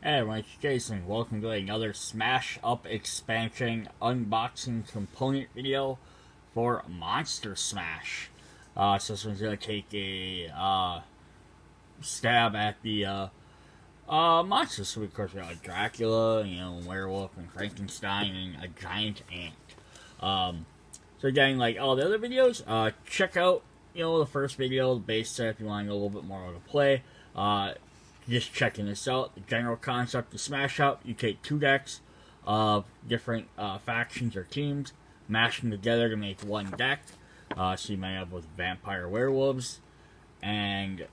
Hey everyone, it's Jason. Welcome to another Smash Up expansion unboxing component video for Monster Smash. So this one's going to take a stab at the monsters. So of course we got Dracula, werewolf and Frankenstein, and a giant ant. So again, like all the other videos, check out the first video, the base set, if you want to know a little bit more how to play. Just checking this out, the general concept of Smash Up: you take two decks of different factions or teams, mash them together to make one deck. So you might have with vampire werewolves, and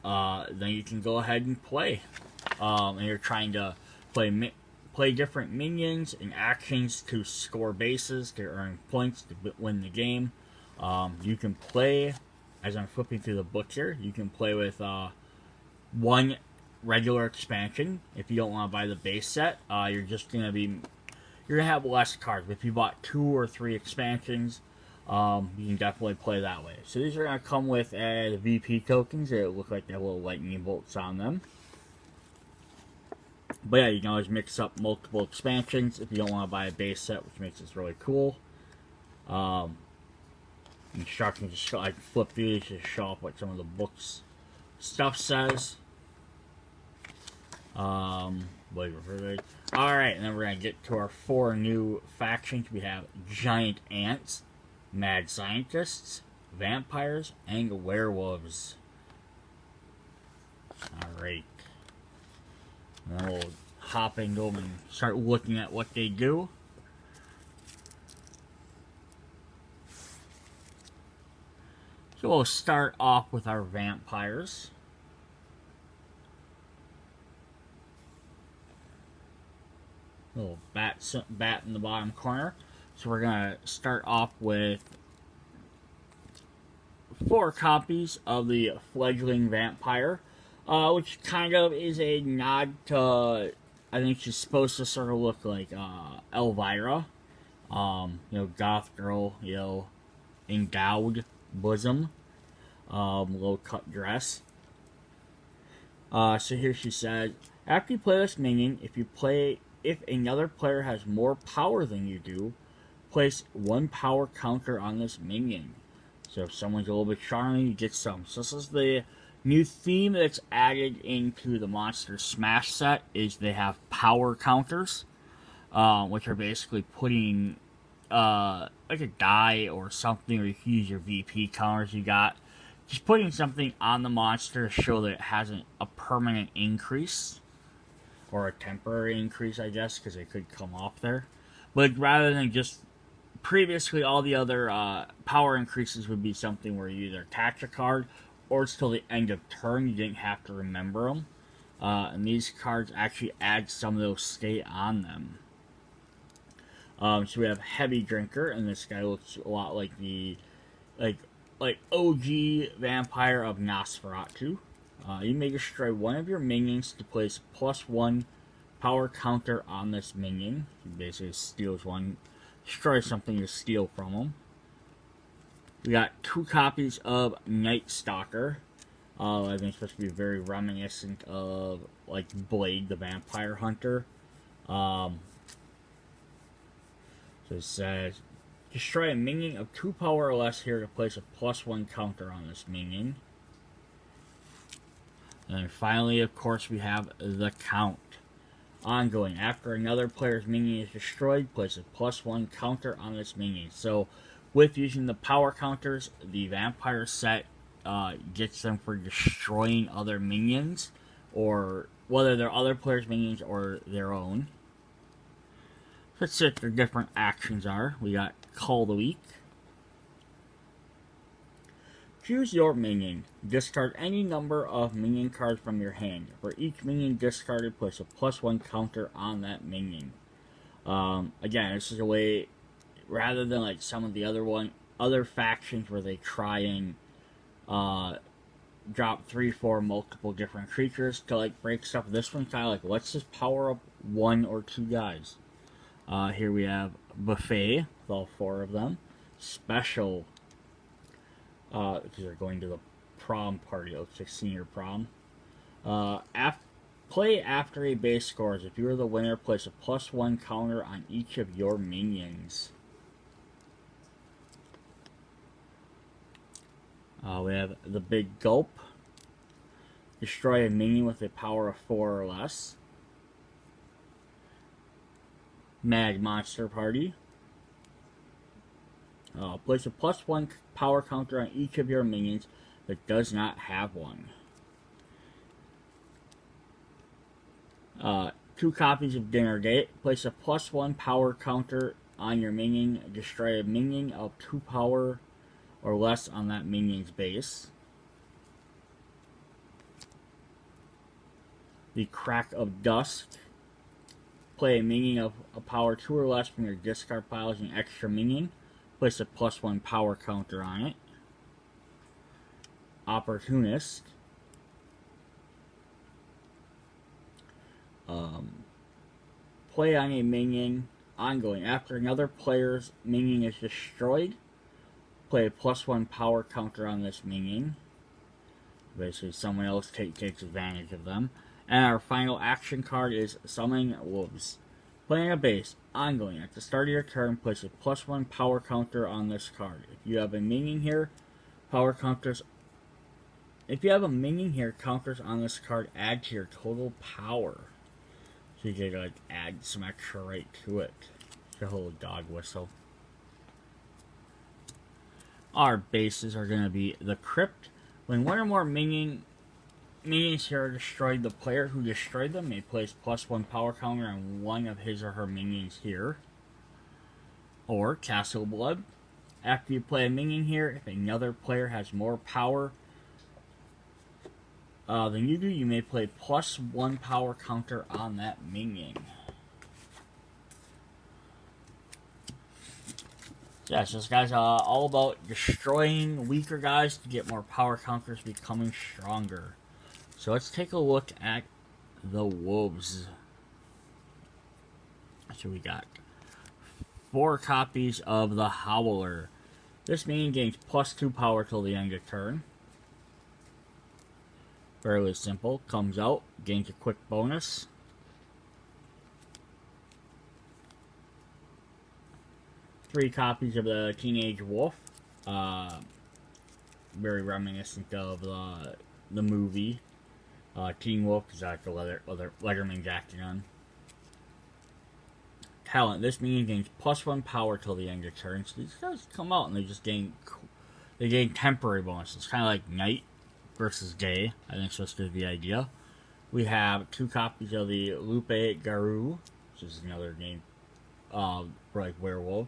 then you can go ahead and play. And you're trying to play different minions and actions to score bases, to earn points, to win the game. You can play, as I'm flipping through the book here, you can play with one regular expansion. If you don't want to buy the base set, you're gonna have less cards. But if you bought 2 or 3 expansions, you can definitely play that way. So these are gonna come with the VP tokens. They look like they have little lightning bolts on them. But yeah, you can always mix up multiple expansions if you don't want to buy a base set, which makes this really cool. Instructions just I can flip these to show up what some of the books stuff says. Alright, and then we're gonna get to our 4 new factions. We have giant ants, mad scientists, vampires, and werewolves. Alright. And then we'll hop into them and start looking at what they do. So we'll start off with our vampires. Little bat in the bottom corner. So we're gonna start off with 4 copies of the Fledgling Vampire, which kind of is a nod to, I think she's supposed to sort of look like Elvira, goth girl, endowed bosom, low cut dress. So here she said, after you play this minion, if another player has more power than you do, place 1 power counter on this minion. So if someone's a little bit stronger, you get some. So this is the new theme that's added into the Monster Smash set, is they have power counters, which are basically putting like a die or something, or you can use your VP counters you got. Just putting something on the monster to show that it has a permanent increase. Or a temporary increase, I guess, because it could come off there. But rather than just previously, all the other power increases would be something where you either attach a card or it's till the end of turn. You didn't have to remember them. And these cards actually add some of those stay on them. So we have Heavy Drinker, and this guy looks a lot like the like OG Vampire of Nosferatu. You may destroy one of your minions to place +1 power counter on this minion. He basically steals one, destroys something to steal from him. We got 2 copies of Night Stalker. I think it's supposed to be very reminiscent of like Blade, the vampire hunter. So it says, destroy a minion of 2 power or less here to place a +1 counter on this minion. And then finally, of course, we have the count. Ongoing. After another player's minion is destroyed, place a +1 counter on this minion. So, with using the power counters, the vampire set gets them for destroying other minions, or whether they're other players' minions or their own. Let's see what their different actions are. We got Call the Weak. Choose your minion. Discard any number of minion cards from your hand. For each minion discarded, place a +1 counter on that minion. Again, this is a way, rather than like some of the other factions where they try and drop 3, 4 multiple different creatures to like break stuff. This one's kind of like, let's just power up 1 or 2 guys. Here we have Buffet, with all 4 of them. Special, because they're going to the prom party. It looks like senior prom. Play after a base scores. If you are the winner, place a +1 counter on each of your minions. We have the Big Gulp. Destroy a minion with a power of 4 or less. Mad Monster Party. Place a +1 power counter on each of your minions that does not have one. 2 copies of Dinner Date. Place a +1 power counter on your minion. Destroy a minion of 2 power or less on that minion's base. The Crack of Dusk. Play a minion of a power 2 or less from your discard pile as an extra minion. Place a +1 power counter on it. Opportunist. Play on a minion ongoing. After another player's minion is destroyed, play a +1 power counter on this minion. Basically, someone else takes advantage of them. And our final action card is Summoning Wolves. Playing a base, ongoing. At the start of your turn, place a +1 power counter on this card. If you have a minion here, counters on this card add to your total power. So you can add some extra right to it. It's a whole dog whistle. Our bases are going to be the Crypt. When one or more minions here are destroyed, the player who destroyed them may place +1 power counter on one of his or her minions here. Or Castle Blood. After you play a minion here, if another player has more power than you do, you may play +1 power counter on that minion. Yeah, so this guy's all about destroying weaker guys to get more power counters, becoming stronger. So let's take a look at the wolves. So we got 4 copies of the Howler. This minion gains +2 power till the end of turn. Fairly simple. Comes out, gains a quick bonus. Three copies of the Teenage Wolf. Very reminiscent of the movie. Teen Wolf, because I like the Letterman jacket on. Talent. This minion gains +1 power till the end of turn. So these guys come out and they just gain temporary bonuses. Kind of like night versus day. I think so. That's good the idea. We have 2 copies of the Lupe Garou, which is another game for like werewolf.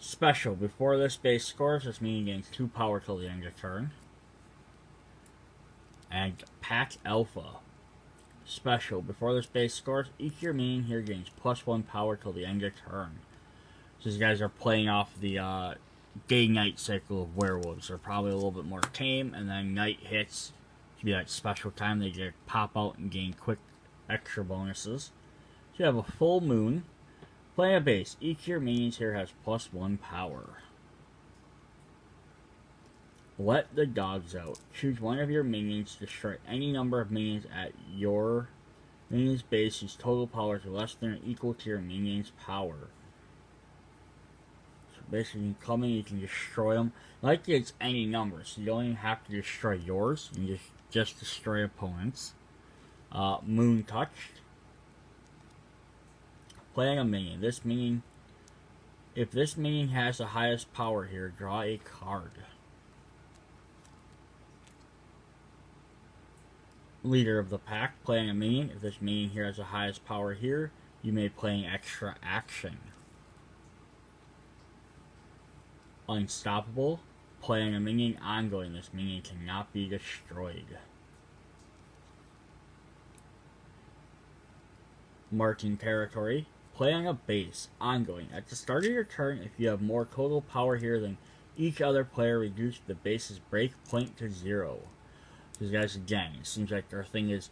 Special. Before this base scores, this minion gains 2 power till the end of turn. And Pack Alpha. Special. Before this base scores, each of your minion here gains +1 power till the end of turn. So these guys are playing off the day-night cycle of werewolves. They're probably a little bit more tame, and then night hits. To be like special time, they just pop out and gain quick extra bonuses. So you have a full moon. Play a base. Each of your minions here has +1 power. Let the dogs out. Choose one of your minions to destroy any number of minions at your minion's base whose total power is less than or equal to your minion's power. So basically, you can come in, you can destroy them. Like it's any number, so you don't even have to destroy yours. You can just destroy opponents. Moon Touched. Playing a minion. If this minion has the highest power here, draw a card. Leader of the Pack. Playing a minion. If this minion here has the highest power here, you may play an extra action. Unstoppable. Playing a minion ongoing. This minion cannot be destroyed. Marking Territory. Playing a base ongoing. At the start of your turn, if you have more total power here than each other player, reduce the base's break point to 0. These guys, again, it seems like their thing is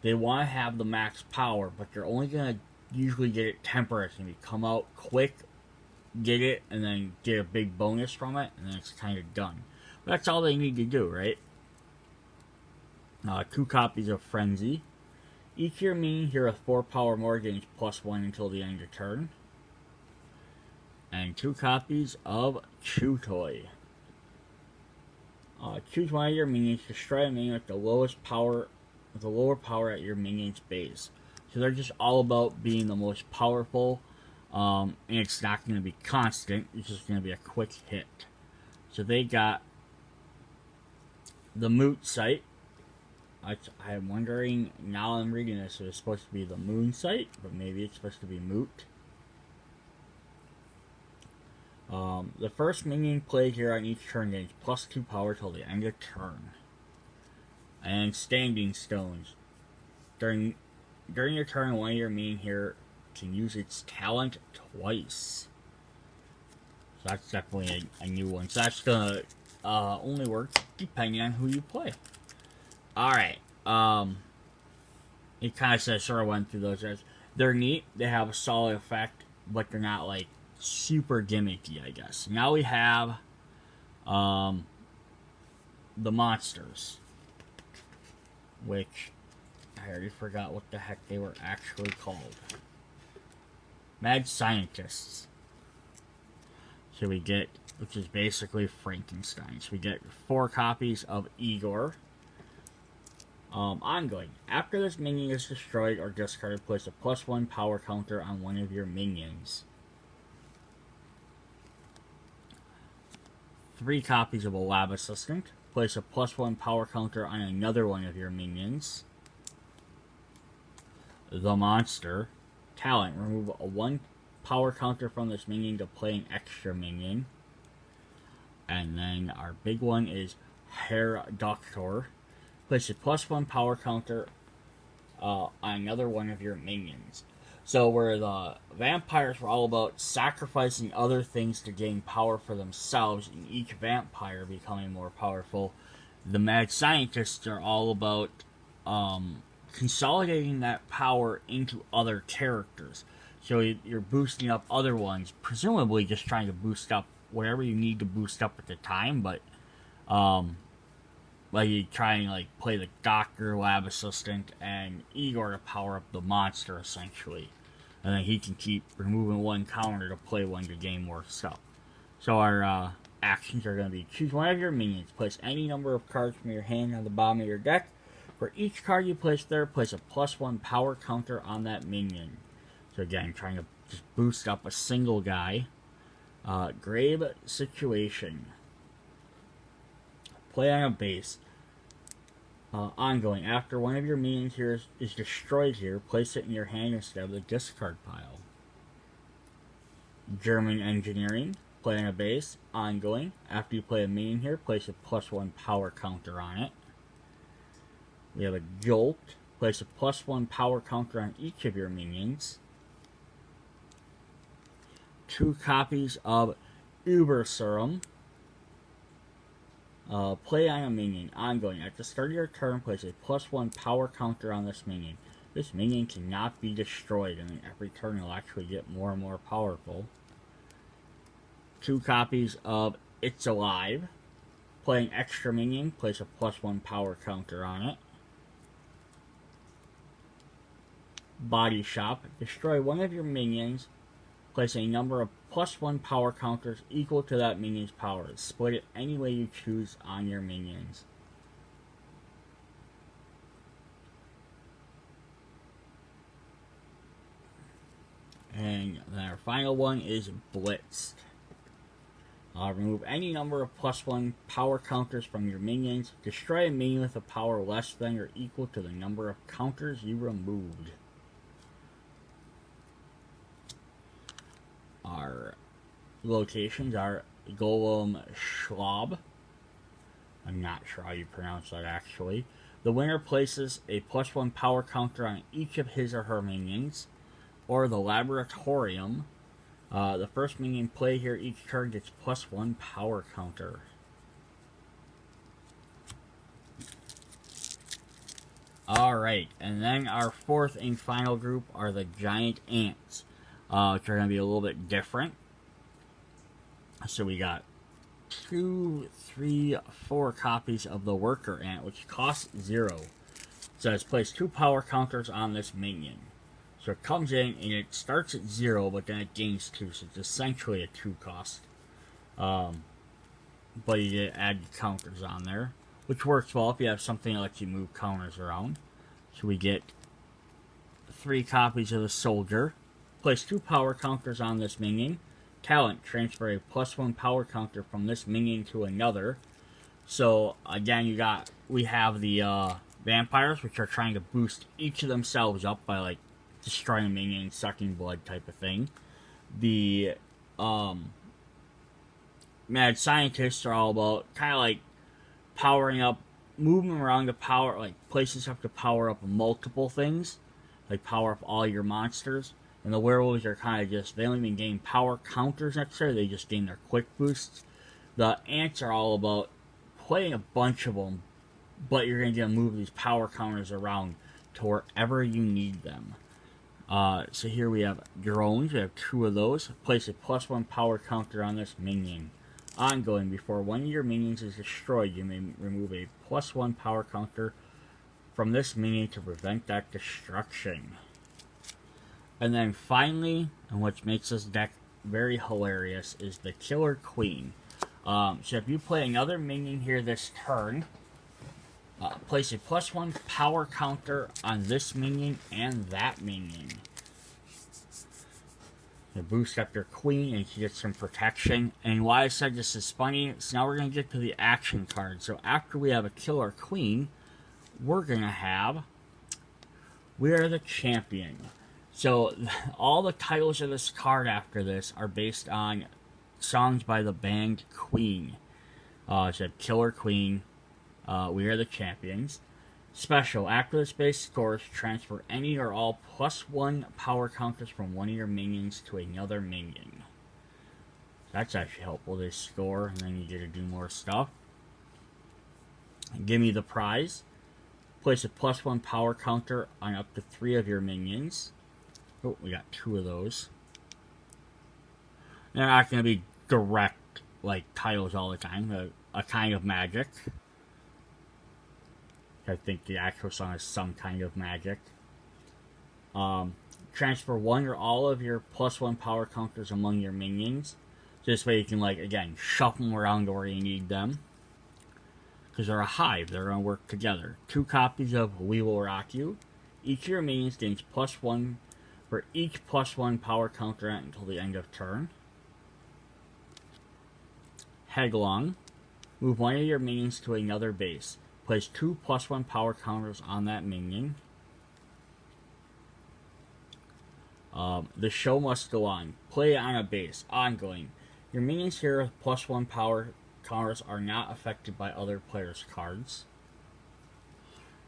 they want to have the max power, but they're only going to usually get it temporary. It's going to come out quick, get it, and then get a big bonus from it, and then it's kind of done. But that's all they need to do, right? 2 copies of Frenzy. Each of your minions here with 4 power more gains +1 until the end of turn. And 2 copies of Chew Toy. Choose one of your minions, destroy a minion with the lowest power, with the lower power at your minion's base. So they're just all about being the most powerful, and it's not going to be constant. It's just going to be a quick hit. So they got the Moot Sight. I'm wondering, now I'm reading this, it's supposed to be the Moon Sight, but maybe it's supposed to be Moot. The first minion played here on each turn gains +2 power till the end of turn. And Standing Stones. During your turn, one of your minions here can use its talent twice. So that's definitely a new one. So that's gonna only work depending on who you play. Alright. It kind of says, sort of went through those. They're neat. They have a solid effect, but they're not like super gimmicky, I guess. Now we have the monsters, which I already forgot what the heck they were actually called. Mad Scientists. So we get, which is basically Frankenstein. So we get 4 copies of Igor. Ongoing. After this minion is destroyed or discarded, place a +1 power counter on one of your minions. 3 copies of a Lab Assistant. Place a +1 power counter on another one of your minions. The Monster. Talent. Remove a 1 power counter from this minion to play an extra minion. And then our big one is Herr Doctor. Place a +1 power counter on another one of your minions. So where the vampires were all about sacrificing other things to gain power for themselves, and each vampire becoming more powerful, the Mad Scientists are all about consolidating that power into other characters. So you're boosting up other ones, presumably just trying to boost up whatever you need to boost up at the time, but like you try and like play the Doctor, Lab Assistant, and Igor to power up the monster essentially. And then he can keep removing 1 counter to play 1 to gain more stuff. So our actions are going to be: choose one of your minions, place any number of cards from your hand on the bottom of your deck. For each card you place there, place a +1 power counter on that minion. So again, trying to just boost up a single guy. Grave Situation. Play on a base. Ongoing. After one of your minions here is destroyed here, place it in your hand instead of the discard pile. German Engineering. Play on a base. Ongoing. After you play a minion here, place a +1 power counter on it. We have a Jolt. Place a +1 power counter on each of your minions. 2 copies of Uber Serum. Play on a minion. Ongoing. At the start of your turn, place a +1 power counter on this minion. This minion cannot be destroyed, and every turn it'll actually get more and more powerful. 2 copies of It's Alive. Play an extra minion. Place a +1 power counter on it. Body Shop. Destroy one of your minions. Place a number of +1 power counters equal to that minion's power. Split it any way you choose on your minions. And then our final one is Blitz. Remove any number of +1 power counters from your minions. Destroy a minion with a power less than or equal to the number of counters you removed. Our locations are Golem Schlob. I'm not sure how you pronounce that actually. The winner places a +1 power counter on each of his or her minions. Or the Laboratorium. The first minion play here each turn gets +1 power counter. Alright, and then our fourth and final group are the Giant Ants. Which are going to be a little bit different. So we got 2, 3, 4 copies of the Worker Ant, which costs 0. It's says place 2 power counters on this minion. So it comes in and it starts at 0, but then it gains 2, so it's essentially a 2 cost. But you get add counters on there, which works well if you have something that lets you move counters around. So we get 3 copies of the Soldier. Place 2 power counters on this minion. Talent, transfer a +1 power counter from this minion to another. So again, we have the vampires, which are trying to boost each of themselves up by like destroying minions, sucking blood type of thing. The mad scientists are all about kind of like powering up, moving around to power, like places have to power up multiple things, like power up all your monsters. And the werewolves are kind of just, they don't even gain power counters necessarily, they just gain their quick boosts. The ants are all about playing a bunch of them, but you're going to move these power counters around to wherever you need them. So here we have drones, we have 2 of those. Place a +1 power counter on this minion. Ongoing, before one of your minions is destroyed, you may remove a +1 power counter from this minion to prevent that destruction. And then finally, and what makes this deck very hilarious, is the Killer Queen. So if you play another minion here this turn, place a +1 power counter on this minion and that minion. You boost up your queen and you get some protection. And why I said this is funny, so now we're going to get to the action card. So after we have a Killer Queen, we're going to have We Are the Champion. So all the titles of this card after this are based on songs by the band Queen. So Killer Queen, We Are the Champions. Special, after this base scores, transfer any or all +1 power counters from one of your minions to another minion. That's actually helpful. They score, and then you get to do more stuff. Give me the prize. Place a +1 power counter on up to 3 of your minions. Oh, we got 2 of those. They're not going to be direct, like, titles all the time. A kind of magic. I think the actual song is Some Kind of Magic. Transfer 1 or all of your +1 power counters among your minions. So this way you can, like, again, shuffle them around to where you need them. Because they're a hive, they're going to work together. 2 copies of We Will Rock You. Each of your minions gains +1 for each +1 power counter until the end of turn. Headlong. Move one of your minions to another base. Place 2 +1 power counters on that minion. The show must go on. Play on a base. Ongoing. Your minions here with +1 power counters are not affected by other players' cards.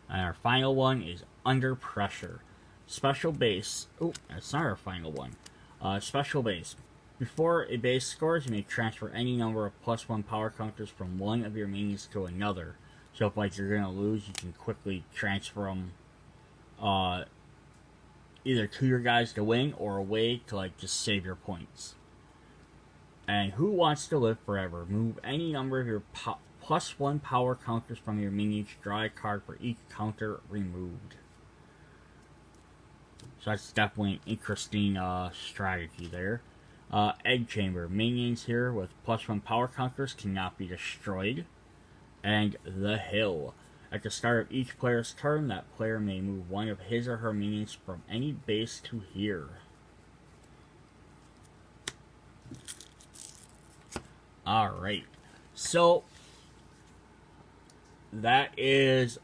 And our final one is Under Pressure. Special base. Oh, that's not our final one. Special base. Before a base scores, you may transfer any number of +1 power counters from one of your minions to another. So if like you're gonna lose, you can quickly transfer them either to your guys to win or away to like just save your points. And Who Wants to Live Forever? Move any number of your +1 power counters from your minions. Draw a card for each counter removed. So that's definitely an interesting strategy there. Egg Chamber. Minions here with +1 power counters cannot be destroyed. And The Hill. At the start of each player's turn, that player may move one of his or her minions from any base to here. Alright. So, that is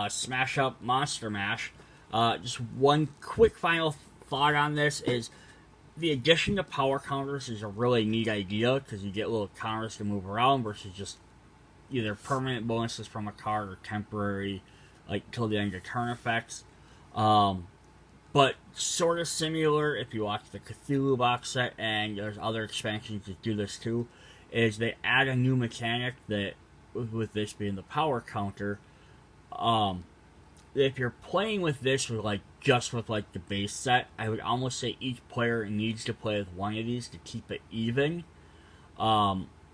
Smash Up Monster Mash. Just one quick final thought on this is the addition to power counters is a really neat idea because you get little counters to move around versus just either permanent bonuses from a card or temporary, like, till the end of turn effects. But sort of similar, if you watch the Cthulhu box set, and there's other expansions that do this too, is they add a new mechanic that, with this being the power counter, if you're playing with this with like just with like the base set, I would almost say each player needs to play with one of these to keep it even.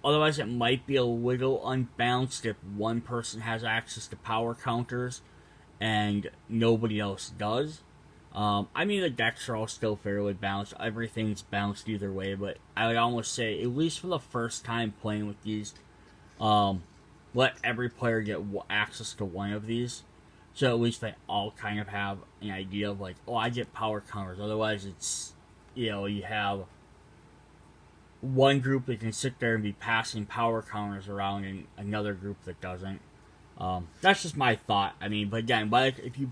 Otherwise, it might be a little unbalanced if one person has access to power counters and nobody else does. I mean, the decks are all still fairly balanced. Everything's balanced either way, but I would almost say, at least for the first time playing with these, let every player get access to one of these. So at least they all kind of have an idea of like, oh, I get power counters. Otherwise, it's, you have one group that can sit there and be passing power counters around and another group that doesn't. That's just my thought. I mean, but again, if you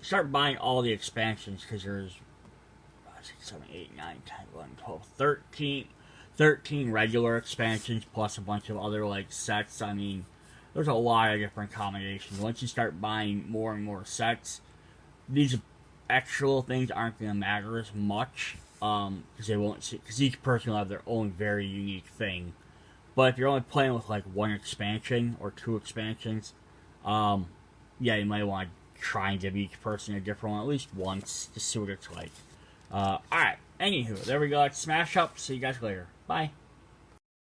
start buying all the expansions, because there's 6, 7, 8, 9, 10, 11, 12, 13 regular expansions plus a bunch of other like sets. I mean, there's a lot of different combinations. Once you start buying more and more sets, these actual things aren't going to matter as much, because each person will have their own very unique thing. But if you're only playing with like one expansion or 2 expansions, you might want to try and give each person a different one at least once to see what it's like. Alright, anywho, there we go. Let's smash up. See you guys later. Bye.